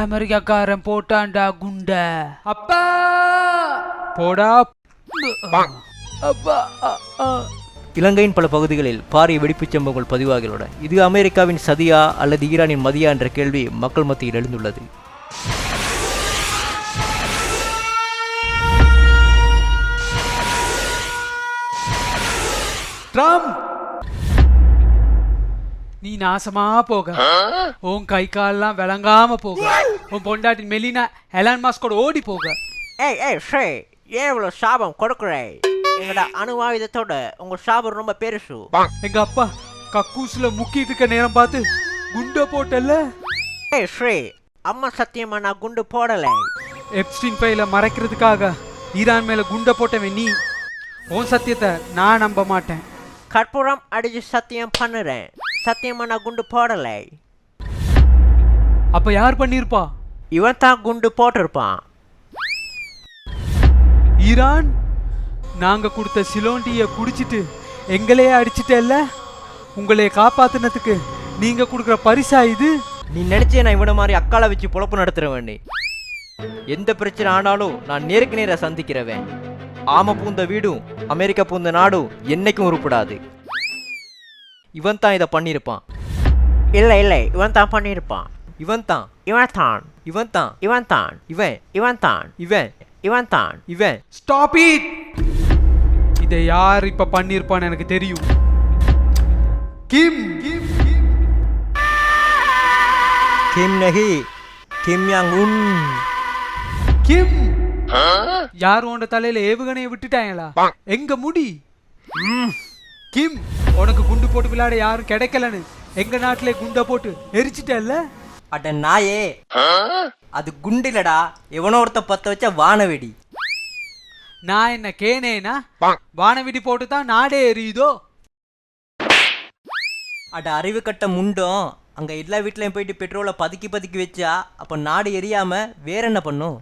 அமெரிக்காக்காரன் போட்டான்டா குண்ட. அப்பா போடா. அப்பா. இலங்கையின் பல பகுதிகளில் பாரிய வெடிப்புச் சம்பவங்கள் பதிவாகியுள்ளன. இது அமெரிக்காவின் சதியா அல்லது ஈரானின் மதியா என்ற கேள்வி மக்கள் மத்தியில் எழுந்துள்ளது. நீ நாசமா போக, உன் கை கால்லாம் விளங்காம போக, உன் பொண்டாட்டி மெலினா எலான் மாஸ்கோட ஓடி போக. ஏன் இவ்வளவு சாபம் கொடுக்குறே? எங்கட அணுவாயுதத்தோட உங்க சாபம் ரொம்ப பெருசு. எங்க அப்பா கக்கூசுல முக்கிட்டு இருக்க நேரம் பார்த்து குண்ட போட்டல. ஸ்ரீ, அம்மா சத்தியமா நான் குண்டு போடல. எப்ஸ்டீன் ஃபைல மறைக்கிறதுக்காக ஈரான் மேல குண்ட போட்டவன் நீ. உன் சத்தியத்தை நான் நம்ப மாட்டேன். கற்பூரம் அடிச்சு சத்தியம் பண்ணுறேன். சத்தியமா நான் குண்டு போடல. அப்ப யார் பண்ணிருப்பா? இவன் தான் குண்டு போட்டிருப்பான். ஈரான், நாங்க கொடுத்த சிலோண்டிய குடிச்சிட்டு எங்களையே அடிச்சிட்டல்ல. உங்களைய காப்பாத்தினதுக்கு நீங்க கொடுக்குற பரிசா இது? நீ நினைச்சே நான் இவன மாதிரி அக்கால வச்சு பொழப்பு நடத்துறவன். எந்த பிரச்சனை ஆனாலும் நான் நேருக்கு நேர சந்திக்கிறவன். ஆம பூந்த வீடும் அமெரிக்கா பூந்த நாடும் என்னைக்கும் உருப்படாது. இவன் தான் இதை பண்ணியிருப்பான். இல்லை இல்லை, இவன் தான் பண்ணியிருப்பான். இவன் தான் இவன் தான் இவன் தான் இவன் தான் இவன் இவன் தான் இவன் இவன் தான் இவன். Stop it. இதை யார் இப்ப பண்ணிருப்பான்னு எனக்கு தெரியும். கிம் கிம் கிம் நஹி கிம் யாங் உன். கிம் யார் உண்ட தலையில ஏவுகணையை விட்டுட்டாங்களா? எங்க முடி? கிம், உனக்கு குண்டு போட்டு விளையாட யாரும் கிடைக்கலன்னு எங்க நாட்டிலே குண்ட போட்டு எரிச்சிட்டல்ல. அட நாயே, அது குண்டிலடா, எவனோ ஒருத்த பத்த வச்ச வானவெடி. நான் என்ன கேனேனா? வானவெடி போட்டு தான் நாடே எரியுதோ? அட அறிவு கட்ட முண்டம், அங்க எல்லா வீட்லயும் போயிட்டு பெட்ரோலை பதுக்கி பதுக்கி வச்சா அப்ப நாடு எரியாம வேற என்ன பண்ணும்?